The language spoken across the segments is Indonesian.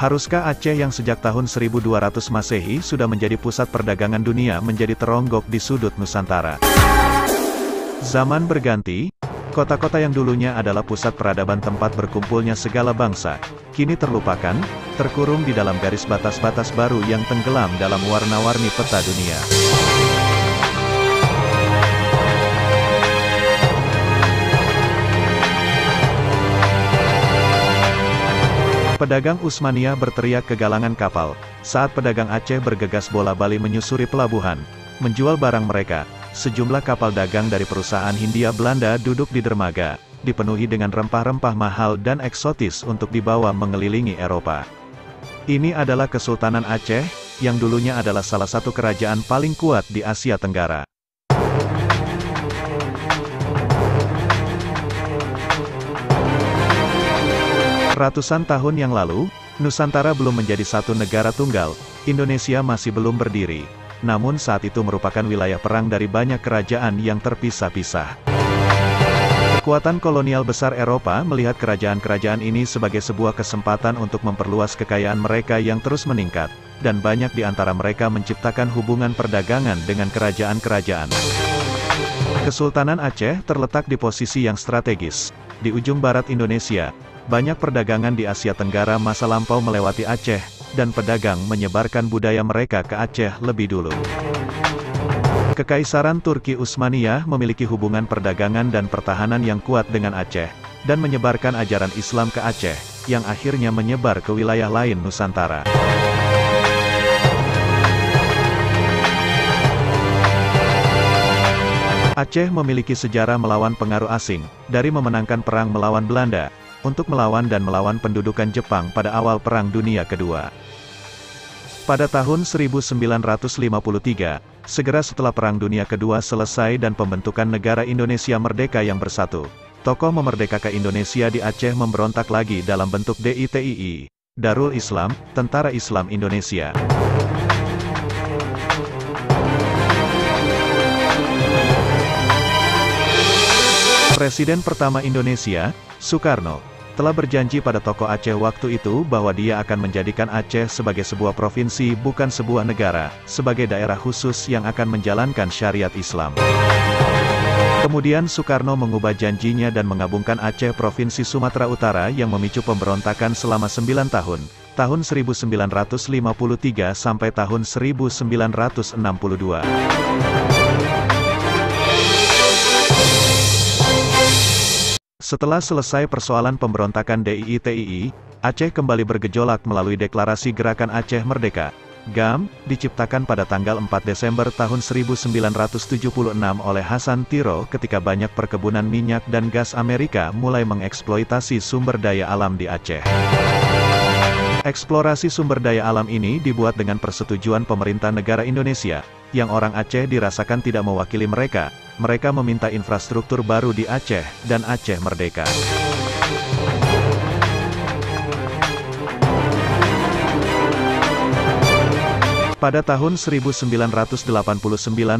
Haruskah Aceh yang sejak tahun 1200 Masehi sudah menjadi pusat perdagangan dunia menjadi teronggok di sudut Nusantara? Zaman berganti, kota-kota yang dulunya adalah pusat peradaban tempat berkumpulnya segala bangsa, kini terlupakan, terkurung di dalam garis batas-batas baru yang tenggelam dalam warna-warni peta dunia. Pedagang Utsmaniyah berteriak kegalangan kapal, saat pedagang Aceh bergegas bola-bali menyusuri pelabuhan, menjual barang mereka. Sejumlah kapal dagang dari perusahaan Hindia Belanda duduk di dermaga, dipenuhi dengan rempah-rempah mahal dan eksotis untuk dibawa mengelilingi Eropa. Ini adalah Kesultanan Aceh, yang dulunya adalah salah satu kerajaan paling kuat di Asia Tenggara. Ratusan tahun yang lalu, Nusantara belum menjadi satu negara tunggal, Indonesia masih belum berdiri. Namun saat itu merupakan wilayah perang dari banyak kerajaan yang terpisah-pisah. Kekuatan kolonial besar Eropa melihat kerajaan-kerajaan ini sebagai sebuah kesempatan untuk memperluas kekayaan mereka yang terus meningkat, dan banyak di antara mereka menciptakan hubungan perdagangan dengan kerajaan-kerajaan. Kesultanan Aceh terletak di posisi yang strategis, di ujung barat Indonesia. Banyak perdagangan di Asia Tenggara masa lampau melewati Aceh, dan pedagang menyebarkan budaya mereka ke Aceh lebih dulu. Kekaisaran Turki Utsmaniyah memiliki hubungan perdagangan dan pertahanan yang kuat dengan Aceh, dan menyebarkan ajaran Islam ke Aceh, yang akhirnya menyebar ke wilayah lain Nusantara. Aceh memiliki sejarah melawan pengaruh asing, dari memenangkan perang melawan Belanda, untuk melawan pendudukan Jepang pada awal Perang Dunia Kedua. Pada tahun 1953, segera setelah Perang Dunia Kedua selesai dan pembentukan negara Indonesia Merdeka yang bersatu, tokoh memerdekakan Indonesia di Aceh memberontak lagi dalam bentuk DITII, Darul Islam, Tentara Islam Indonesia. Presiden pertama Indonesia, Soekarno, telah berjanji pada tokoh Aceh waktu itu bahwa dia akan menjadikan Aceh sebagai sebuah provinsi bukan sebuah negara, sebagai daerah khusus yang akan menjalankan syariat Islam. Kemudian Soekarno mengubah janjinya dan menggabungkan Aceh Provinsi Sumatera Utara yang memicu pemberontakan selama 9 tahun, tahun 1953 sampai tahun 1962. Setelah selesai persoalan pemberontakan DITII, Aceh kembali bergejolak melalui Deklarasi Gerakan Aceh Merdeka, GAM, diciptakan pada tanggal 4 Desember tahun 1976 oleh Hasan Tiro ketika banyak perkebunan minyak dan gas Amerika mulai mengeksploitasi sumber daya alam di Aceh. Eksplorasi sumber daya alam ini dibuat dengan persetujuan pemerintah negara Indonesia, yang orang Aceh dirasakan tidak mewakili mereka. Mereka meminta infrastruktur baru di Aceh, dan Aceh merdeka. Pada tahun 1989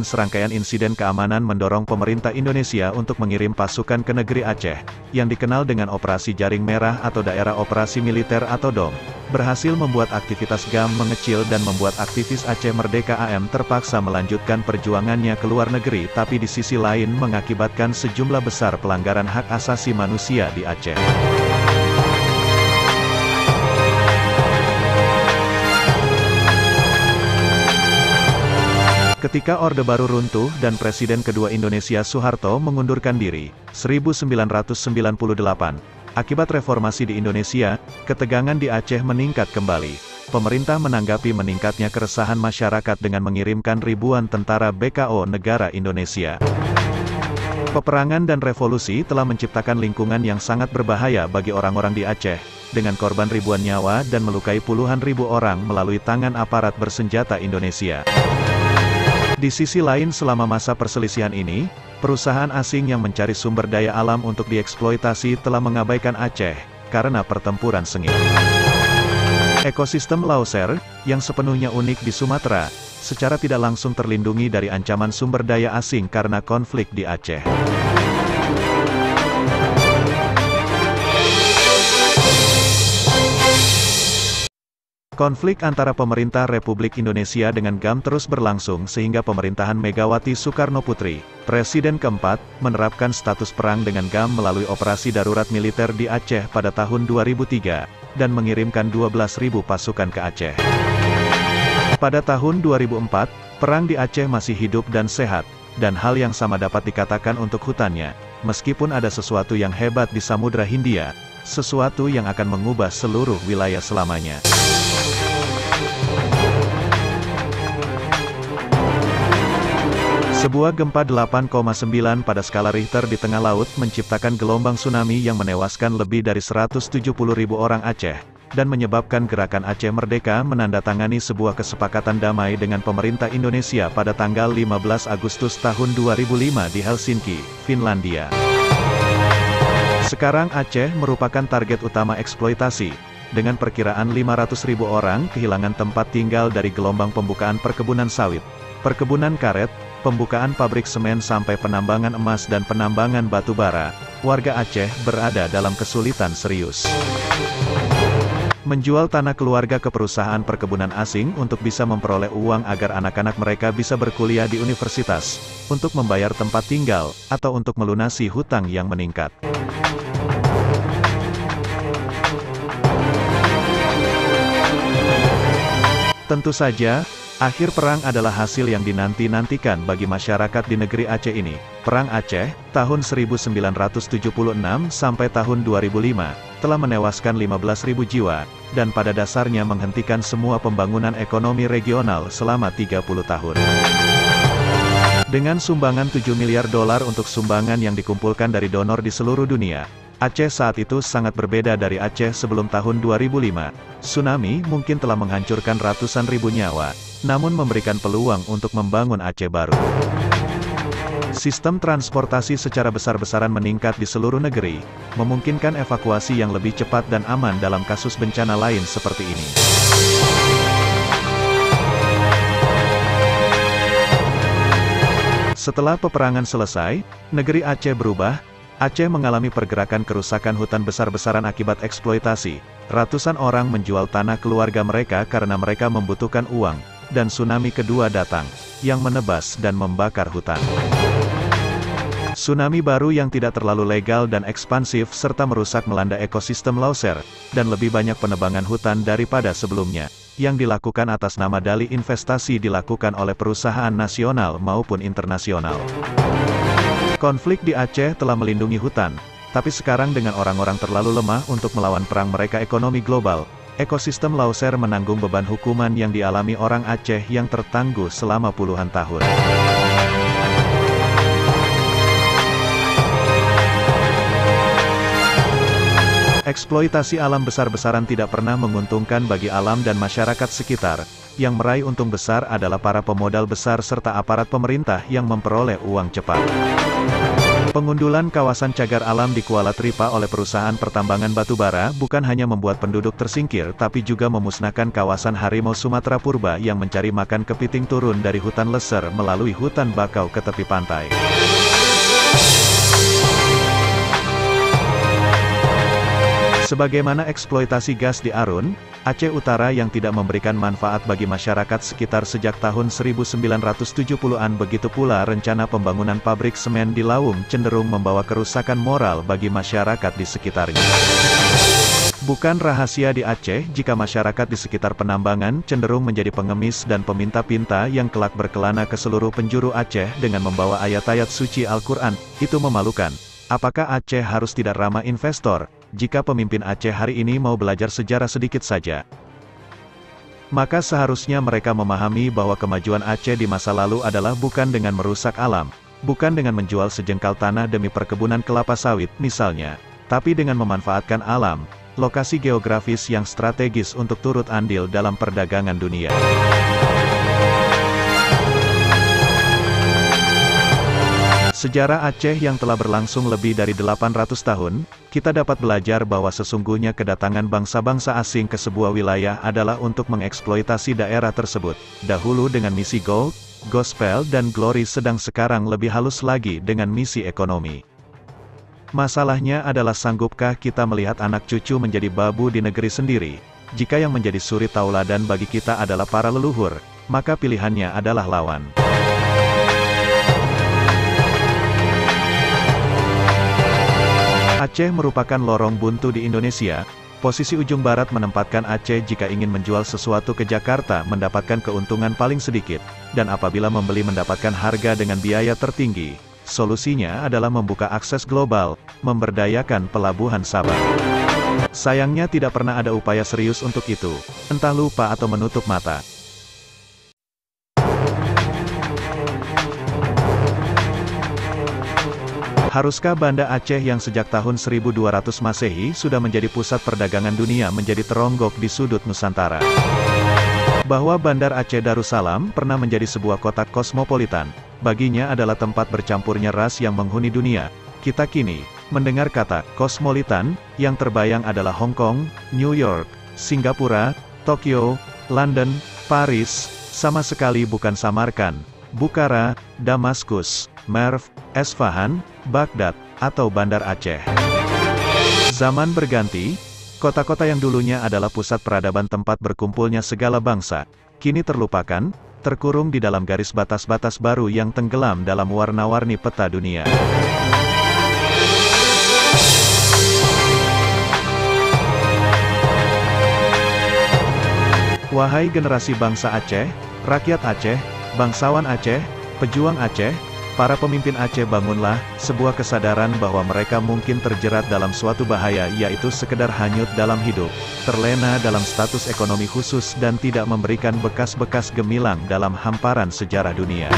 serangkaian insiden keamanan mendorong pemerintah Indonesia untuk mengirim pasukan ke negeri Aceh, yang dikenal dengan Operasi Jaring Merah atau Daerah Operasi Militer atau DOM, berhasil membuat aktivitas GAM mengecil dan membuat aktivis Aceh Merdeka AM terpaksa melanjutkan perjuangannya ke luar negeri tapi di sisi lain mengakibatkan sejumlah besar pelanggaran hak asasi manusia di Aceh. Ketika Orde Baru runtuh dan Presiden kedua Indonesia Soeharto mengundurkan diri, 1998, akibat reformasi di Indonesia, ketegangan di Aceh meningkat kembali. Pemerintah menanggapi meningkatnya keresahan masyarakat dengan mengirimkan ribuan tentara BKO negara Indonesia. Peperangan dan revolusi telah menciptakan lingkungan yang sangat berbahaya bagi orang-orang di Aceh, dengan korban ribuan nyawa dan melukai puluhan ribu orang melalui tangan aparat bersenjata Indonesia. Di sisi lain selama masa perselisihan ini, perusahaan asing yang mencari sumber daya alam untuk dieksploitasi telah mengabaikan Aceh, karena pertempuran sengit. Ekosistem Lauser, yang sepenuhnya unik di Sumatera, secara tidak langsung terlindungi dari ancaman sumber daya asing karena konflik di Aceh. Konflik antara pemerintah Republik Indonesia dengan GAM terus berlangsung sehingga pemerintahan Megawati Soekarno Putri, Presiden keempat, menerapkan status perang dengan GAM melalui operasi darurat militer di Aceh pada tahun 2003, dan mengirimkan 12.000 pasukan ke Aceh. Pada tahun 2004, perang di Aceh masih hidup dan sehat, dan hal yang sama dapat dikatakan untuk hutannya, meskipun ada sesuatu yang hebat di Samudra Hindia, sesuatu yang akan mengubah seluruh wilayah selamanya. Sebuah gempa 8,9 pada skala Richter di tengah laut menciptakan gelombang tsunami yang menewaskan lebih dari 170.000 orang Aceh, dan menyebabkan Gerakan Aceh Merdeka menandatangani sebuah kesepakatan damai dengan pemerintah Indonesia pada tanggal 15 Agustus tahun 2005 di Helsinki, Finlandia. Sekarang Aceh merupakan target utama eksploitasi, dengan perkiraan 500.000 orang kehilangan tempat tinggal dari gelombang pembukaan perkebunan sawit, perkebunan karet, pembukaan pabrik semen sampai penambangan emas dan penambangan batu bara. Warga Aceh berada dalam kesulitan serius. Menjual tanah keluarga ke perusahaan perkebunan asing untuk bisa memperoleh uang agar anak-anak mereka bisa berkuliah di universitas, untuk membayar tempat tinggal, atau untuk melunasi hutang yang meningkat. Tentu saja, akhir perang adalah hasil yang dinanti-nantikan bagi masyarakat di negeri Aceh ini. Perang Aceh, tahun 1976 sampai tahun 2005, telah menewaskan 15.000 jiwa, dan pada dasarnya menghentikan semua pembangunan ekonomi regional selama 30 tahun. Dengan sumbangan 7 miliar dolar untuk sumbangan yang dikumpulkan dari donor di seluruh dunia, Aceh saat itu sangat berbeda dari Aceh sebelum tahun 2005. Tsunami mungkin telah menghancurkan ratusan ribu nyawa, namun memberikan peluang untuk membangun Aceh baru. Sistem transportasi secara besar-besaran meningkat di seluruh negeri, memungkinkan evakuasi yang lebih cepat dan aman dalam kasus bencana lain seperti ini. Setelah peperangan selesai, negeri Aceh berubah. Aceh mengalami pergerakan kerusakan hutan besar-besaran akibat eksploitasi. Ratusan orang menjual tanah keluarga mereka karena mereka membutuhkan uang, dan tsunami kedua datang, yang menebas dan membakar hutan. Tsunami baru yang tidak terlalu legal dan ekspansif serta merusak melanda ekosistem Lauser, dan lebih banyak penebangan hutan daripada sebelumnya, yang dilakukan atas nama dalih investasi dilakukan oleh perusahaan nasional maupun internasional. Konflik di Aceh telah melindungi hutan, tapi sekarang dengan orang-orang terlalu lemah untuk melawan perang mereka ekonomi global, ekosistem Lauser menanggung beban hukuman yang dialami orang Aceh yang tertangguh selama puluhan tahun. Eksploitasi alam besar-besaran tidak pernah menguntungkan bagi alam dan masyarakat sekitar. Yang meraih untung besar adalah para pemodal besar serta aparat pemerintah yang memperoleh uang cepat. Pengundulan kawasan cagar alam di Kuala Tripa oleh perusahaan pertambangan batubara bukan hanya membuat penduduk tersingkir tapi juga memusnahkan kawasan harimau Sumatera Purba yang mencari makan kepiting turun dari hutan leser melalui hutan bakau ke tepi pantai. Sebagaimana eksploitasi gas di Arun, Aceh Utara yang tidak memberikan manfaat bagi masyarakat sekitar sejak tahun 1970-an, begitu pula rencana pembangunan pabrik semen di Lawung cenderung membawa kerusakan moral bagi masyarakat di sekitarnya. Bukan rahasia di Aceh jika masyarakat di sekitar penambangan cenderung menjadi pengemis dan peminta-pinta yang kelak berkelana ke seluruh penjuru Aceh dengan membawa ayat-ayat suci Al-Quran. Itu memalukan. Apakah Aceh harus tidak ramah investor? Jika pemimpin Aceh hari ini mau belajar sejarah sedikit saja, maka seharusnya mereka memahami bahwa kemajuan Aceh di masa lalu adalah bukan dengan merusak alam, bukan dengan menjual sejengkal tanah demi perkebunan kelapa sawit misalnya, tapi dengan memanfaatkan alam, lokasi geografis yang strategis untuk turut andil dalam perdagangan dunia. Sejarah Aceh yang telah berlangsung lebih dari 800 tahun, kita dapat belajar bahwa sesungguhnya kedatangan bangsa-bangsa asing ke sebuah wilayah adalah untuk mengeksploitasi daerah tersebut, dahulu dengan misi gold, gospel dan glory, sedang sekarang lebih halus lagi dengan misi ekonomi. Masalahnya adalah sanggupkah kita melihat anak cucu menjadi babu di negeri sendiri, jika yang menjadi suri tauladan bagi kita adalah para leluhur, maka pilihannya adalah lawan. Aceh merupakan lorong buntu di Indonesia. Posisi ujung barat menempatkan Aceh jika ingin menjual sesuatu ke Jakarta mendapatkan keuntungan paling sedikit, dan apabila membeli mendapatkan harga dengan biaya tertinggi. Solusinya adalah membuka akses global, memberdayakan pelabuhan Sabah. Sayangnya tidak pernah ada upaya serius untuk itu, entah lupa atau menutup mata. Haruskah Banda Aceh yang sejak tahun 1200 Masehi sudah menjadi pusat perdagangan dunia menjadi teronggok di sudut Nusantara? Bahwa Bandar Aceh Darussalam pernah menjadi sebuah kota kosmopolitan, baginya adalah tempat bercampurnya ras yang menghuni dunia. Kita kini mendengar kata kosmopolitan, yang terbayang adalah Hong Kong, New York, Singapura, Tokyo, London, Paris, sama sekali bukan Samarkand, Bukhara, Damaskus, Merv, Esfahan, Baghdad, atau Bandar Aceh. Zaman berganti, kota-kota yang dulunya adalah pusat peradaban tempat berkumpulnya segala bangsa, kini terlupakan, terkurung di dalam garis batas-batas baru yang tenggelam dalam warna-warni peta dunia. Wahai generasi bangsa Aceh, rakyat Aceh, bangsawan Aceh, pejuang Aceh, para pemimpin Aceh, bangunlah, sebuah kesadaran bahwa mereka mungkin terjerat dalam suatu bahaya, yaitu sekedar hanyut dalam hidup, terlena dalam status ekonomi khusus dan tidak memberikan bekas-bekas gemilang dalam hamparan sejarah dunia.